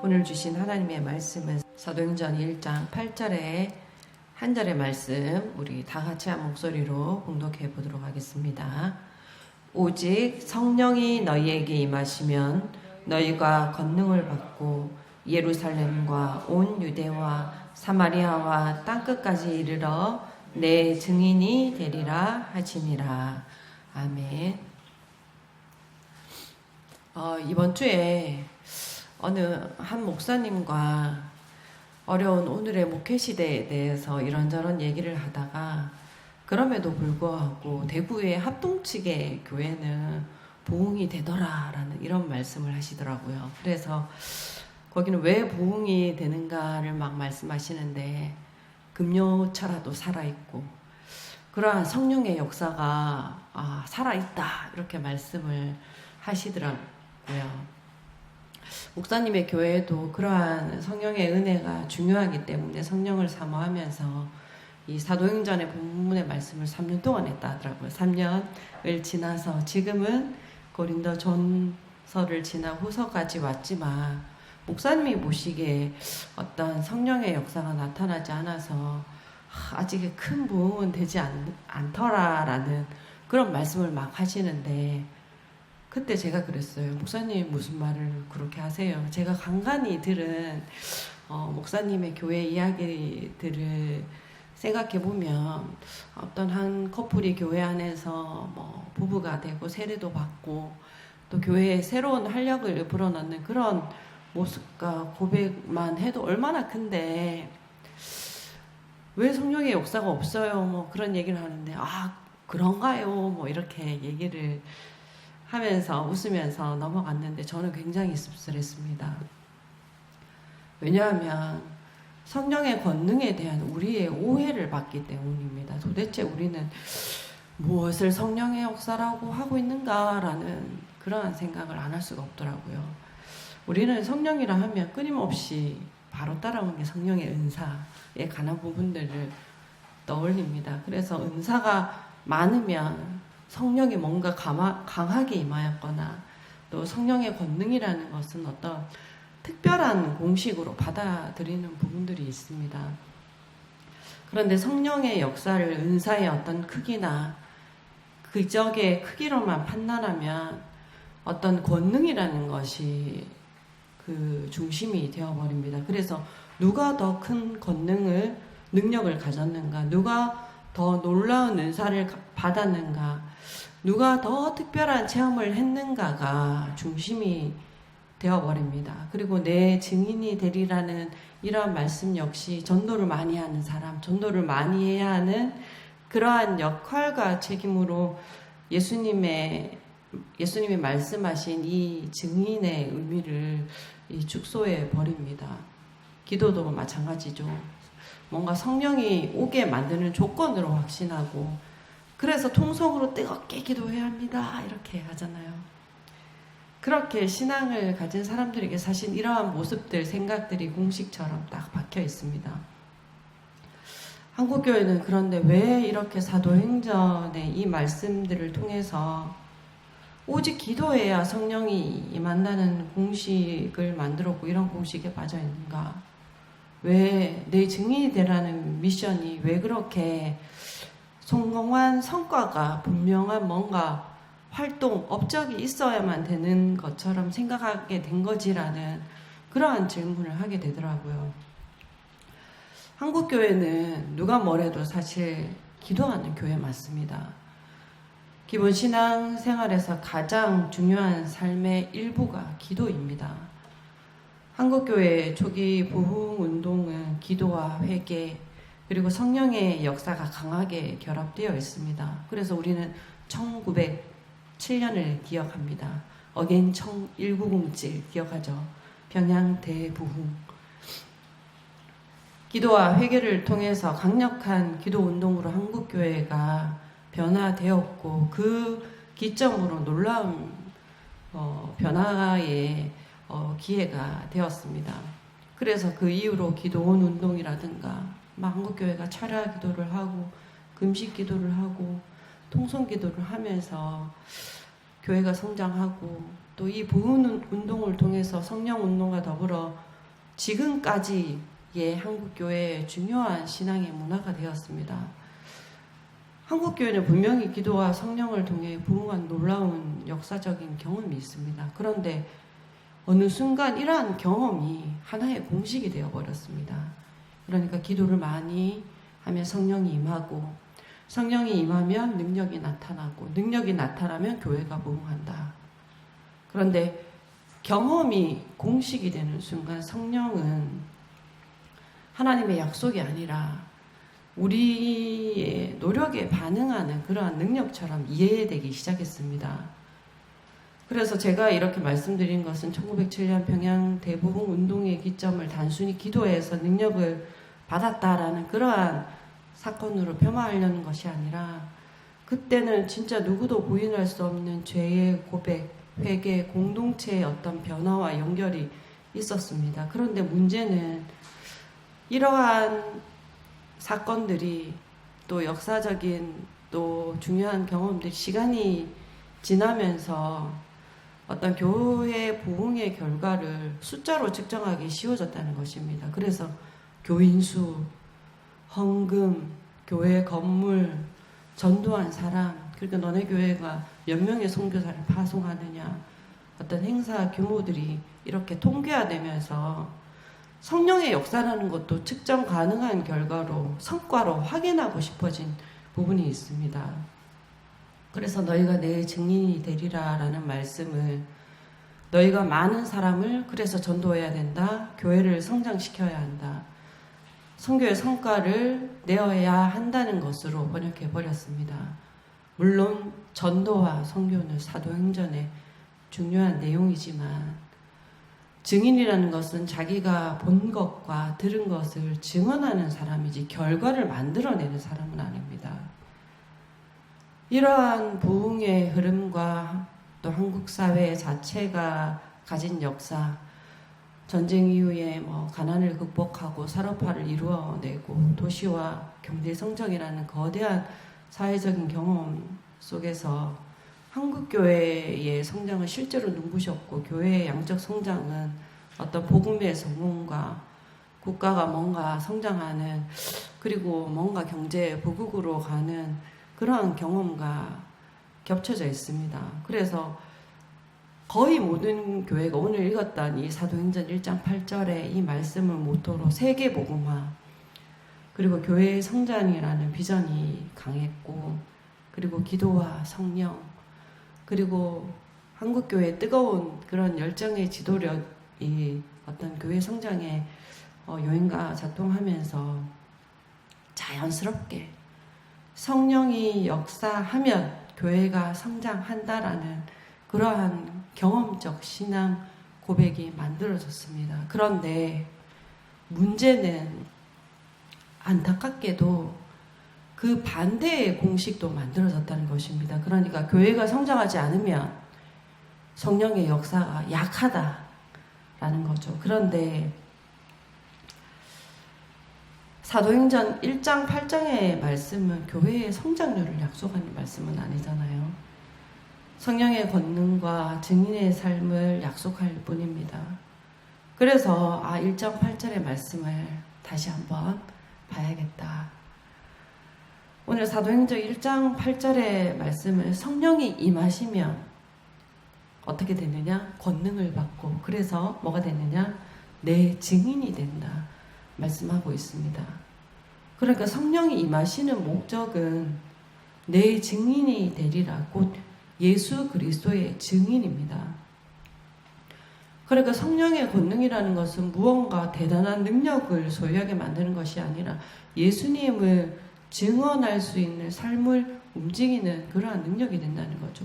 오늘 주신 하나님의 말씀은 사도행전 1장 8절에 한 절의 말씀 우리 다 같이 한 목소리로 봉독해 보도록 하겠습니다. 오직 성령이 너희에게 임하시면 너희가 권능을 받고 예루살렘과 온 유대와 사마리아와 땅끝까지 이르러 내 증인이 되리라 하시니라. 아멘. 이번 주에 어느 한 목사님과 어려운 오늘의 목회 시대에 대해서 이런저런 얘기를 하다가 그럼에도 불구하고 대구의 합동측의 교회는 부흥이 되더라라는 이런 말씀을 하시더라고요. 그래서 거기는 왜 부흥이 되는가를 막 말씀하시는데 금요철화도 살아있고 그러한 성령의 역사가 살아있다 이렇게 말씀을 하시더라고요. 목사님의 교회에도 그러한 성령의 은혜가 중요하기 때문에 성령을 사모하면서 이 사도행전의 본문의 말씀을 3년 동안 했다 하더라고요. 3년을 지나서 지금은 고린도전서를 지나 후서까지 왔지만 목사님이 보시기에 어떤 성령의 역사가 나타나지 않아서 아직 큰 부흥은 되지 않더라라는 그런 말씀을 막 하시는데 그때 제가 그랬어요. 목사님 무슨 말을 그렇게 하세요? 제가 간간히 들은 목사님의 교회 이야기들을 생각해보면 어떤 한 커플이 교회 안에서 뭐 부부가 되고 세례도 받고 또 교회에 새로운 활력을 불어넣는 그런 모습과 고백만 해도 얼마나 큰데 왜 성령의 역사가 없어요? 뭐 그런 얘기를 하는데 그런가요? 뭐 이렇게 얘기를 하면서 웃으면서 넘어갔는데 저는 굉장히 씁쓸했습니다. 왜냐하면 성령의 권능에 대한 우리의 오해를 받기 때문입니다. 도대체 우리는 무엇을 성령의 역사라고 하고 있는가라는 그러한 생각을 안 할 수가 없더라고요. 우리는 성령이라 하면 끊임없이 바로 따라오는 게 성령의 은사에 관한 부분들을 떠올립니다. 그래서 은사가 많으면 성령이 뭔가 강하게 임하였거나 또 성령의 권능이라는 것은 어떤 특별한 공식으로 받아들이는 부분들이 있습니다. 그런데 성령의 역사를 은사의 어떤 크기나 그적의 크기로만 판단하면 어떤 권능이라는 것이 그 중심이 되어버립니다. 그래서 누가 더 큰 능력을 가졌는가, 누가 더 놀라운 은사를 받았는가, 누가 더 특별한 체험을 했는가가 중심이 되어버립니다. 그리고 내 증인이 되리라는 이러한 말씀 역시 전도를 많이 하는 사람, 전도를 많이 해야 하는 그러한 역할과 책임으로 예수님이 말씀하신 이 증인의 의미를 축소해 버립니다. 기도도 마찬가지죠. 뭔가 성령이 오게 만드는 조건으로 확신하고 그래서 통성으로 뜨겁게 기도해야 합니다 이렇게 하잖아요. 그렇게 신앙을 가진 사람들에게 사실 이러한 모습들, 생각들이 공식처럼 딱 박혀 있습니다. 한국교회는 그런데 왜 이렇게 사도행전의 이 말씀들을 통해서 오직 기도해야 성령이 임한다는 공식을 만들었고 이런 공식에 빠져 있는가? 왜 내 증인이 되라는 미션이 왜 그렇게 성공한 성과가 분명한 뭔가 활동, 업적이 있어야만 되는 것처럼 생각하게 된 거지라는 그러한 질문을 하게 되더라고요. 한국교회는 누가 뭐래도 사실 기도하는 교회 맞습니다. 기본 신앙생활에서 가장 중요한 삶의 일부가 기도입니다. 한국교회의 초기 부흥운동은 기도와 회개 그리고 성령의 역사가 강하게 결합되어 있습니다. 그래서 우리는 1907년을 기억합니다. 어게인 1907 기억하죠. 평양 대부흥. 기도와 회개를 통해서 강력한 기도운동으로 한국교회가 변화되었고 그 기점으로 놀라운 변화의 기회가 되었습니다. 그래서 그 이후로 기도원 운동이라든가 한국교회가 철야 기도를 하고 금식 기도를 하고 통성 기도를 하면서 교회가 성장하고 또 이 부흥 운동을 통해서 성령 운동과 더불어 지금까지의 한국 교회의 중요한 신앙의 문화가 되었습니다. 한국 교회는 분명히 기도와 성령을 통해 부흥한 놀라운 역사적인 경험이 있습니다. 그런데 어느 순간 이러한 경험이 하나의 공식이 되어버렸습니다. 그러니까 기도를 많이 하면 성령이 임하고, 성령이 임하면 능력이 나타나고, 능력이 나타나면 교회가 부흥한다. 그런데 경험이 공식이 되는 순간 성령은 하나님의 약속이 아니라 우리의 노력에 반응하는 그러한 능력처럼 이해되기 시작했습니다. 그래서 제가 이렇게 말씀드린 것은 1907년 평양 대부흥 운동의 기점을 단순히 기도해서 능력을 받았다라는 그러한 사건으로 폄하하려는 것이 아니라, 그때는 진짜 누구도 부인할 수 없는 죄의 고백, 회개, 공동체의 어떤 변화와 연결이 있었습니다. 그런데 문제는 이러한 사건들이 또 역사적인 또 중요한 경험들이 시간이 지나면서 어떤 교회 부흥의 결과를 숫자로 측정하기 쉬워졌다는 것입니다. 그래서 교인 수, 헌금, 교회 건물, 전도한 사람, 그러니까 너네 교회가 몇 명의 선교사를 파송하느냐, 어떤 행사 규모들이 이렇게 통계화되면서 성령의 역사라는 것도 측정 가능한 결과로, 성과로 확인하고 싶어진 부분이 있습니다. 그래서 너희가 내 증인이 되리라 라는 말씀을, 너희가 많은 사람을 그래서 전도해야 된다, 교회를 성장시켜야 한다, 선교의 성과를 내어야 한다는 것으로 번역해 버렸습니다. 물론 전도와 선교는 사도행전의 중요한 내용이지만, 증인이라는 것은 자기가 본 것과 들은 것을 증언하는 사람이지 결과를 만들어내는 사람은 아닙니다. 이러한 부흥의 흐름과 또 한국 사회 자체가 가진 역사, 전쟁 이후에 가난을 극복하고 산업화를 이루어내고 도시와 경제 성장이라는 거대한 사회적인 경험 속에서 한국 교회의 성장은 실제로 눈부셨고, 교회의 양적 성장은 어떤 복음의 성공과 국가가 뭔가 성장하는, 그리고 뭔가 경제 부국으로 가는 그러한 경험과 겹쳐져 있습니다. 그래서 거의 모든 교회가 오늘 읽었던 이 사도행전 1장 8절의 이 말씀을 모토로 세계 복음화, 그리고 교회의 성장이라는 비전이 강했고, 그리고 기도와 성령, 그리고 한국교회의 뜨거운 그런 열정의 지도력이 어떤 교회 성장의 요인과 작동하면서 자연스럽게 성령이 역사하면 교회가 성장한다라는 그러한 경험적 신앙 고백이 만들어졌습니다. 그런데 문제는 안타깝게도 그 반대의 공식도 만들어졌다는 것입니다. 그러니까 교회가 성장하지 않으면 성령의 역사가 약하다라는 거죠. 그런데 사도행전 1장 8장의 말씀은 교회의 성장률을 약속하는 말씀은 아니잖아요. 성령의 권능과 증인의 삶을 약속할 뿐입니다. 그래서 1장 8절의 말씀을 다시 한번 봐야겠다. 오늘 사도행전 1장 8절의 말씀을, 성령이 임하시면 어떻게 되느냐? 권능을 받고, 그래서 뭐가 되느냐? 내 증인이 된다 말씀하고 있습니다. 그러니까 성령이 임하시는 목적은 내 증인이 되리라, 곧 예수 그리스도의 증인입니다. 그러니까 성령의 권능이라는 것은 무언가 대단한 능력을 소유하게 만드는 것이 아니라 예수님을 증언할 수 있는 삶을 움직이는 그러한 능력이 된다는 거죠.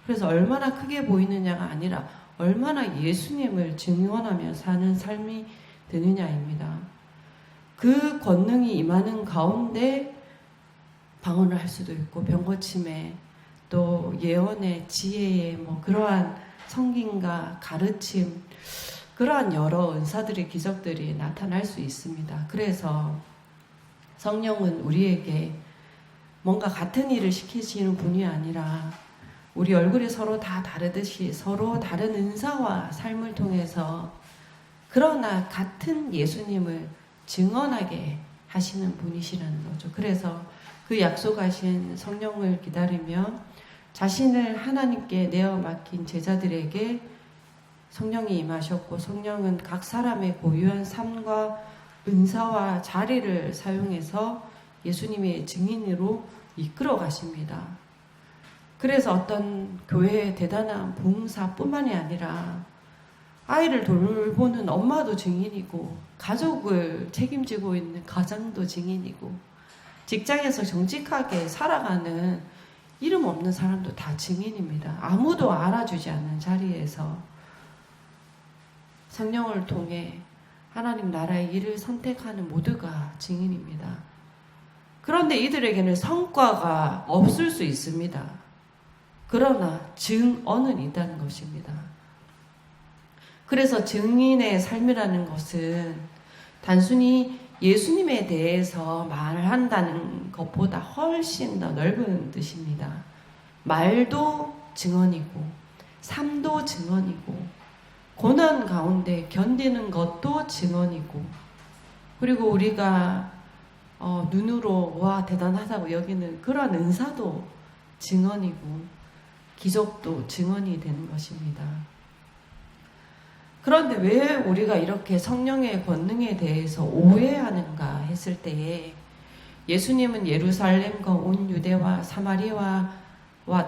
그래서 얼마나 크게 보이느냐가 아니라 얼마나 예수님을 증언하며 사는 삶이 되느냐입니다. 그 권능이 임하는 가운데 방언을 할 수도 있고, 병고침에, 또 예언의 지혜의 그러한 성김과 가르침, 그러한 여러 은사들의 기적들이 나타날 수 있습니다. 그래서 성령은 우리에게 뭔가 같은 일을 시키시는 분이 아니라 우리 얼굴이 서로 다 다르듯이 서로 다른 은사와 삶을 통해서 그러나 같은 예수님을 증언하게 하시는 분이시라는 거죠. 그래서 그 약속하신 성령을 기다리며 자신을 하나님께 내어 맡긴 제자들에게 성령이 임하셨고, 성령은 각 사람의 고유한 삶과 은사와 자리를 사용해서 예수님의 증인으로 이끌어 가십니다. 그래서 어떤 교회의 대단한 봉사뿐만이 아니라 아이를 돌보는 엄마도 증인이고, 가족을 책임지고 있는 가장도 증인이고, 직장에서 정직하게 살아가는 이름 없는 사람도 다 증인입니다. 아무도 알아주지 않는 자리에서 성령을 통해 하나님 나라의 일을 선택하는 모두가 증인입니다. 그런데 이들에게는 성과가 없을 수 있습니다. 그러나 증언은 있다는 것입니다. 그래서 증인의 삶이라는 것은 단순히 예수님에 대해서 말한다는 것보다 훨씬 더 넓은 뜻입니다. 말도 증언이고, 삶도 증언이고, 고난 가운데 견디는 것도 증언이고, 그리고 우리가 눈으로 와 대단하다고 여기는 그런 은사도 증언이고, 기적도 증언이 되는 것입니다. 그런데 왜 우리가 이렇게 성령의 권능에 대해서 오해하는가 했을 때에, 예수님은 예루살렘과 온 유대와 사마리아와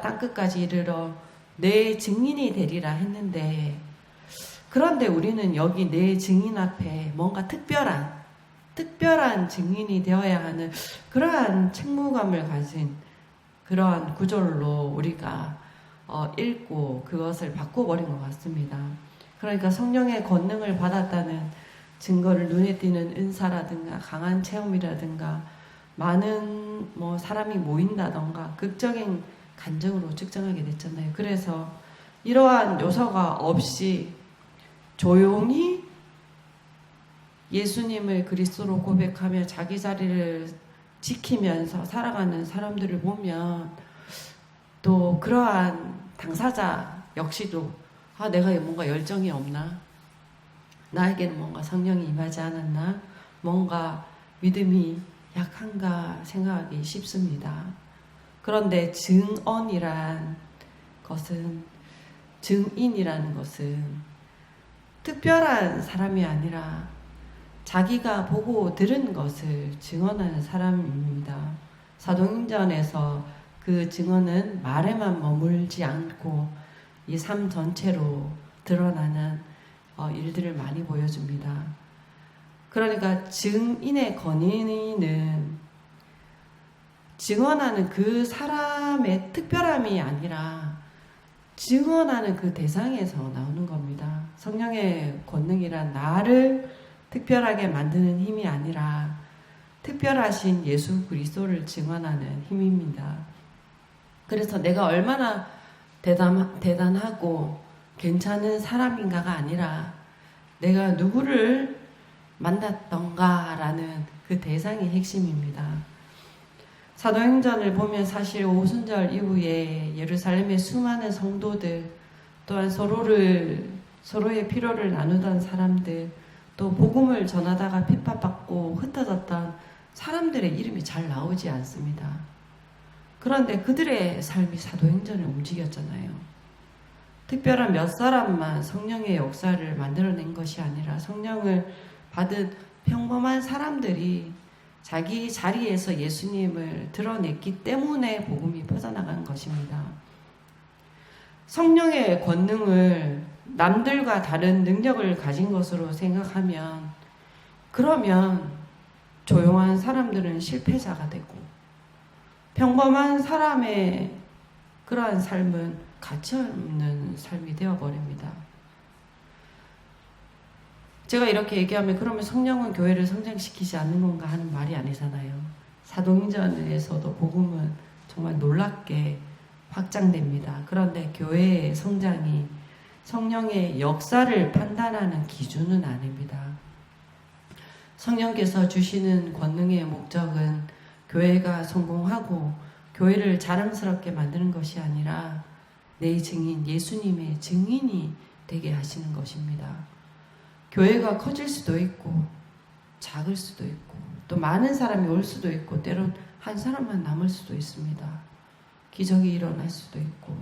땅끝까지 이르러 내 증인이 되리라 했는데, 그런데 우리는 여기 내 증인 앞에 뭔가 특별한 증인이 되어야 하는 그러한 책무감을 가진 그러한 구절로 우리가 읽고 그것을 바꿔버린 것 같습니다. 그러니까 성령의 권능을 받았다는 증거를 눈에 띄는 은사라든가 강한 체험이라든가 많은 사람이 모인다던가 극적인 간증으로 측정하게 됐잖아요. 그래서 이러한 요소가 없이 조용히 예수님을 그리스도로 고백하며 자기 자리를 지키면서 살아가는 사람들을 보면, 또 그러한 당사자 역시도 내가 뭔가 열정이 없나? 나에게는 뭔가 성령이 임하지 않았나? 뭔가 믿음이 약한가 생각하기 쉽습니다. 그런데 증언이란 것은, 증인이라는 것은 특별한 사람이 아니라 자기가 보고 들은 것을 증언하는 사람입니다. 사도행전에서 그 증언은 말에만 머물지 않고 이 삶 전체로 드러나는 일들을 많이 보여줍니다. 그러니까 증인의 권위는 증언하는 그 사람의 특별함이 아니라 증언하는 그 대상에서 나오는 겁니다. 성령의 권능이란 나를 특별하게 만드는 힘이 아니라 특별하신 예수 그리스도를 증언하는 힘입니다. 그래서 내가 얼마나 대단하고 괜찮은 사람인가가 아니라 내가 누구를 만났던가라는 그 대상이 핵심입니다. 사도행전을 보면 사실 오순절 이후에 예루살렘의 수많은 성도들, 또한 서로의 필요를 나누던 사람들, 또 복음을 전하다가 핍박받고 흩어졌던 사람들의 이름이 잘 나오지 않습니다. 그런데 그들의 삶이 사도행전을 움직였잖아요. 특별한 몇 사람만 성령의 역사를 만들어낸 것이 아니라 성령을 받은 평범한 사람들이 자기 자리에서 예수님을 드러냈기 때문에 복음이 퍼져나간 것입니다. 성령의 권능을 남들과 다른 능력을 가진 것으로 생각하면, 그러면 조용한 사람들은 실패자가 되고 평범한 사람의 그러한 삶은 가치 없는 삶이 되어버립니다. 제가 이렇게 얘기하면 그러면 성령은 교회를 성장시키지 않는 건가 하는 말이 아니잖아요. 사도행전에서도 복음은 정말 놀랍게 확장됩니다. 그런데 교회의 성장이 성령의 역사를 판단하는 기준은 아닙니다. 성령께서 주시는 권능의 목적은 교회가 성공하고 교회를 자랑스럽게 만드는 것이 아니라 내 증인, 예수님의 증인이 되게 하시는 것입니다. 교회가 커질 수도 있고 작을 수도 있고 또 많은 사람이 올 수도 있고 때론 한 사람만 남을 수도 있습니다. 기적이 일어날 수도 있고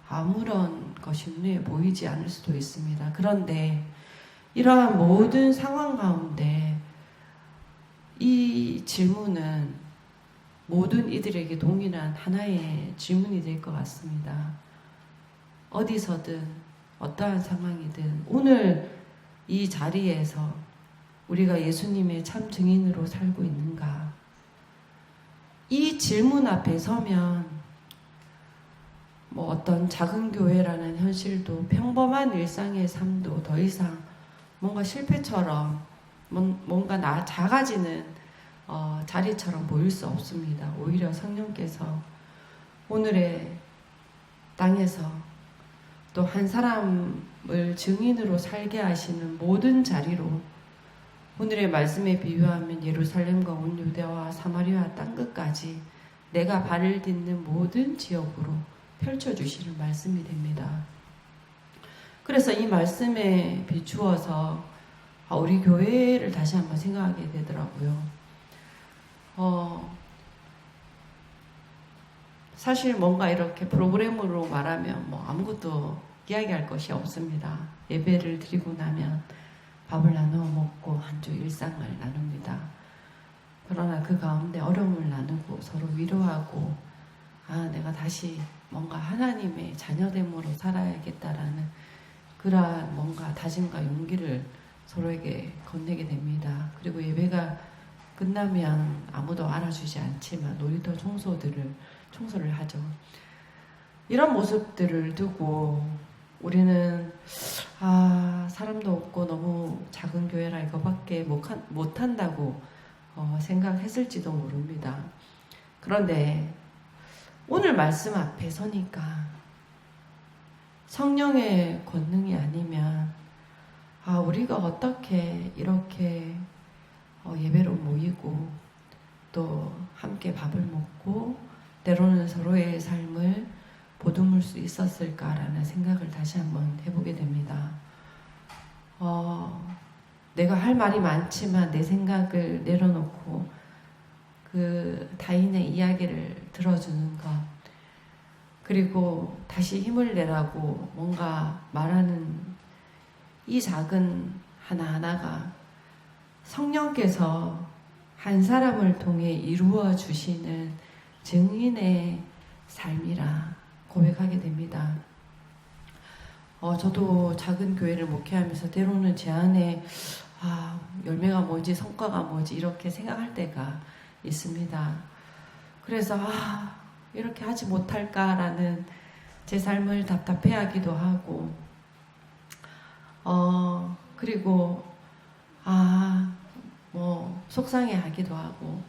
아무런 것이 눈에 보이지 않을 수도 있습니다. 그런데 이러한 모든 상황 가운데 이 질문은 모든 이들에게 동일한 하나의 질문이 될 것 같습니다. 어디서든 어떠한 상황이든 오늘 이 자리에서 우리가 예수님의 참 증인으로 살고 있는가? 이 질문 앞에 서면 어떤 작은 교회라는 현실도 평범한 일상의 삶도 더 이상 뭔가 실패처럼 뭔가 작아지는 자리처럼 보일 수 없습니다. 오히려 성령께서 오늘의 땅에서 또 한 사람을 증인으로 살게 하시는 모든 자리로 오늘의 말씀에 비유하면 예루살렘과 온 유대와 사마리아 땅끝까지 내가 발을 딛는 모든 지역으로 펼쳐주시는 말씀이 됩니다. 그래서 이 말씀에 비추어서 우리 교회를 다시 한번 생각하게 되더라고요. 사실 뭔가 이렇게 프로그램으로 말하면 아무것도 이야기할 것이 없습니다. 예배를 드리고 나면 밥을 나누어 먹고 한 주 일상을 나눕니다. 그러나 그 가운데 어려움을 나누고 서로 위로하고 내가 다시 뭔가 하나님의 자녀됨으로 살아야겠다라는 그러한 뭔가 다짐과 용기를 서로에게 건네게 됩니다. 그리고 예배가 끝나면 아무도 알아주지 않지만 놀이터 청소를 하죠. 이런 모습들을 두고 우리는 사람도 없고 너무 작은 교회라 이거밖에 못한다고 생각했을지도 모릅니다. 그런데 오늘 말씀 앞에 서니까 성령의 권능이 아니면 우리가 어떻게 이렇게 예배로 모이고 또 함께 밥을 먹고 때로는 서로의 삶을 보듬을 수 있었을까라는 생각을 다시 한번 해보게 됩니다. 내가 할 말이 많지만 내 생각을 내려놓고 그 타인의 이야기를 들어주는 것, 그리고 다시 힘을 내라고 뭔가 말하는 이 작은 하나하나가 성령께서 한 사람을 통해 이루어 주시는 증인의 삶이라 고백하게 됩니다. 저도 작은 교회를 목회하면서 때로는 제 안에 열매가 뭐지 성과가 뭐지 이렇게 생각할 때가 있습니다. 그래서 이렇게 하지 못할까라는 제 삶을 답답해하기도 하고 그리고 속상해하기도 하고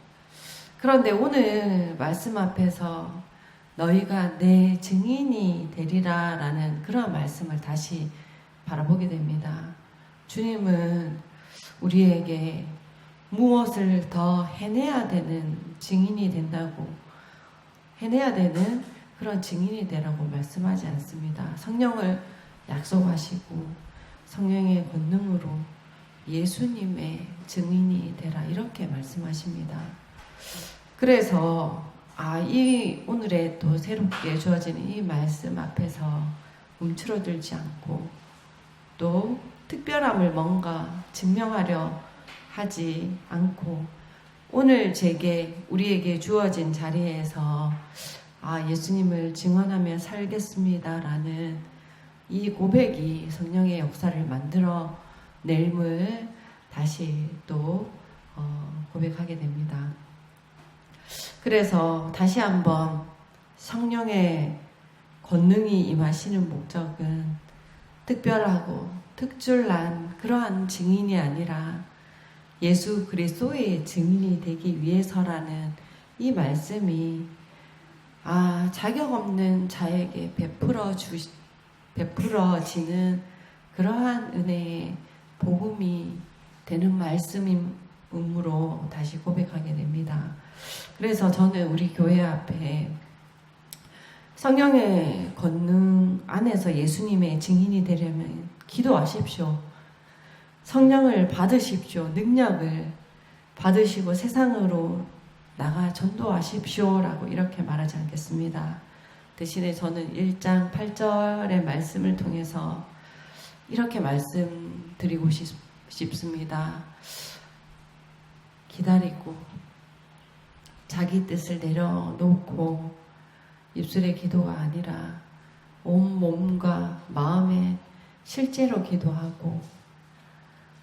그런데 오늘 말씀 앞에서 너희가 내 증인이 되리라 라는 그런 말씀을 다시 바라보게 됩니다. 주님은 우리에게 무엇을 더 해내야 되는 증인이 된다고 해내야 되는 그런 증인이 되라고 말씀하지 않습니다. 성령을 약속하시고 성령의 권능으로 예수님의 증인이 되라 이렇게 말씀하십니다. 그래서 이 오늘에 또 새롭게 주어지는 이 말씀 앞에서 움츠러들지 않고 또 특별함을 뭔가 증명하려 하지 않고 오늘 우리에게 주어진 자리에서 예수님을 증언하며 살겠습니다라는 이 고백이 성령의 역사를 만들어 낼물 다시 또 고백하게 됩니다. 그래서 다시 한번 성령의 권능이 임하시는 목적은 특별하고 특출난 그러한 증인이 아니라 예수 그리스도의 증인이 되기 위해서라는 이 말씀이 자격 없는 자에게 베풀어지는 그러한 은혜의 복음이 되는 말씀이므로 다시 고백하게 됩니다. 그래서 저는 우리 교회 앞에 성령의 권능 안에서 예수님의 증인이 되려면 기도하십시오. 성령을 받으십시오. 능력을 받으시고 세상으로 나가 전도하십시오라고 이렇게 말하지 않겠습니다. 대신에 저는 1장 8절의 말씀을 통해서 이렇게 말씀드리고 싶습니다. 기다리고 자기 뜻을 내려놓고 입술의 기도가 아니라 온 몸과 마음에 실제로 기도하고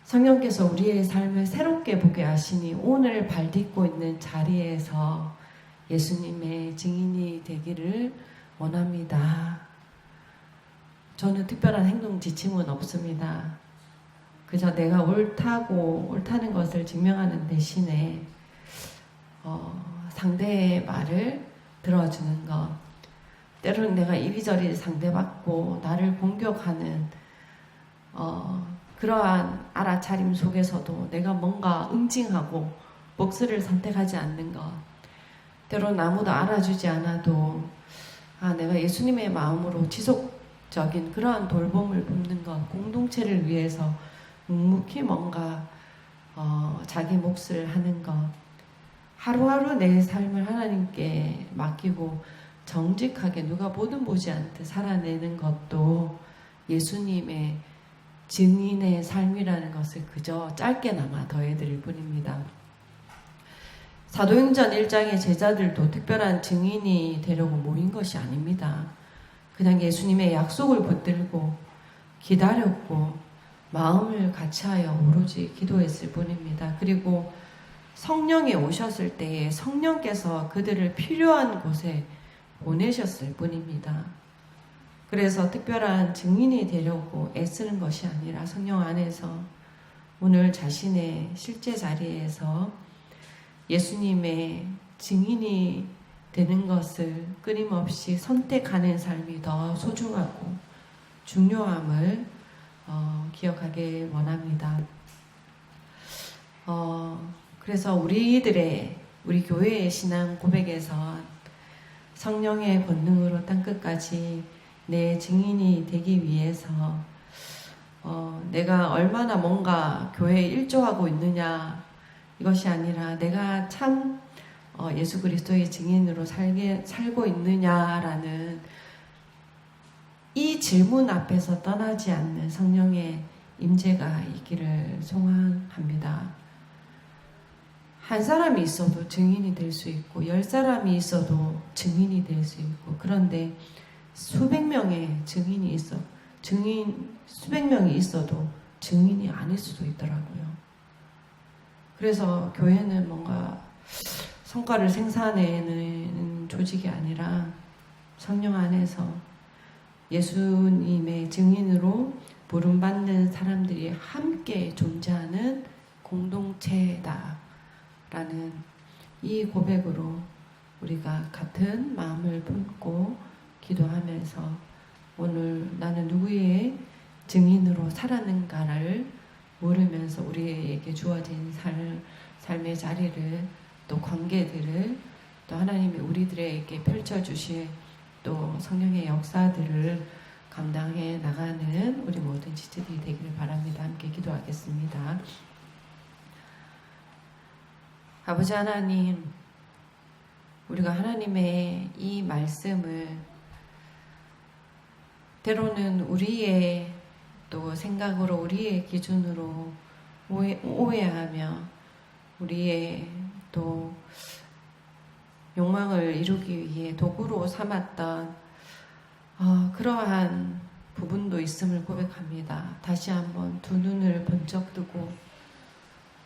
성령께서 우리의 삶을 새롭게 보게 하시니 오늘 발딛고 있는 자리에서 예수님의 증인이 되기를 원합니다. 저는 특별한 행동 지침은 없습니다. 그저 내가 옳다는 것을 증명하는 대신에 상대의 말을 들어주는 것, 때로는 내가 이리저리 상대받고 나를 공격하는 그러한 알아차림 속에서도 내가 뭔가 응징하고 목소리를 선택하지 않는 것, 때로는 아무도 알아주지 않아도 내가 예수님의 마음으로 지속적인 그러한 돌봄을 붓는 것, 공동체를 위해서 묵묵히 뭔가 자기 몫을 하는 것, 하루하루 내 삶을 하나님께 맡기고 정직하게 누가 보든 보지 않듯 살아내는 것도 예수님의 증인의 삶이라는 것을 그저 짧게나마 더해드릴 뿐입니다. 사도행전 1장의 제자들도 특별한 증인이 되려고 모인 것이 아닙니다. 그냥 예수님의 약속을 붙들고 기다렸고 마음을 같이하여 오로지 기도했을 뿐입니다. 그리고 성령이 오셨을 때에 성령께서 그들을 필요한 곳에 보내셨을 뿐입니다. 그래서 특별한 증인이 되려고 애쓰는 것이 아니라 성령 안에서 오늘 자신의 실제 자리에서 예수님의 증인이 되는 것을 끊임없이 선택하는 삶이 더 소중하고 중요함을 기억하길 원합니다. 그래서 우리 교회의 신앙 고백에서 성령의 권능으로 땅끝까지 내 증인이 되기 위해서 내가 얼마나 뭔가 교회에 일조하고 있느냐 이것이 아니라 내가 참 예수 그리스도의 증인으로 살고 있느냐라는 이 질문 앞에서 떠나지 않는 성령의 임재가 있기를 소망합니다. 한 사람이 있어도 증인이 될 수 있고 10사람이 있어도 증인이 될 수 있고 그런데 수백 명의 수백 명이 있어도 증인이 아닐 수도 있더라고요. 그래서 교회는 뭔가 성과를 생산해내는 조직이 아니라 성령 안에서 예수님의 증인으로 부름받는 사람들이 함께 존재하는 공동체다 라는 이 고백으로 우리가 같은 마음을 품고 기도하면서 오늘 나는 누구의 증인으로 살았는가를 물으면서 우리에게 주어진 삶의 자리를 또 관계들을 또 하나님이 우리들에게 펼쳐주실 또 성령의 역사들을 감당해 나가는 우리 모든 지체들이 되기를 바랍니다. 함께 기도하겠습니다. 아버지 하나님, 우리가 하나님의 이 말씀을 때로는 우리의 또 생각으로 우리의 기준으로 오해하며 우리의 또 욕망을 이루기 위해 도구로 삼았던 그러한 부분도 있음을 고백합니다. 다시 한번 두 눈을 번쩍 뜨고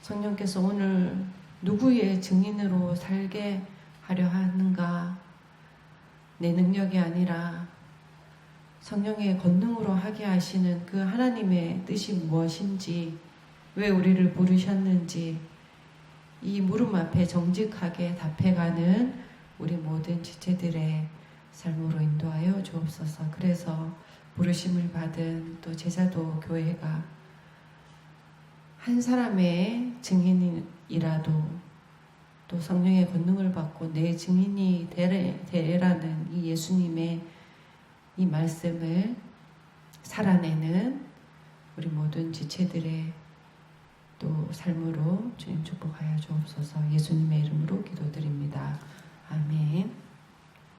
성령께서 오늘 누구의 증인으로 살게 하려 하는가, 내 능력이 아니라 성령의 권능으로 하게 하시는 그 하나님의 뜻이 무엇인지, 왜 우리를 부르셨는지 이 물음 앞에 정직하게 답해가는 우리 모든 지체들의 삶으로 인도하여 주옵소서. 그래서 부르심을 받은 또 제자도 교회가 한 사람의 증인이라도 또 성령의 권능을 받고 내 증인이 되라는 이 예수님의 이 말씀을 살아내는 우리 모든 지체들의 또 삶으로 주님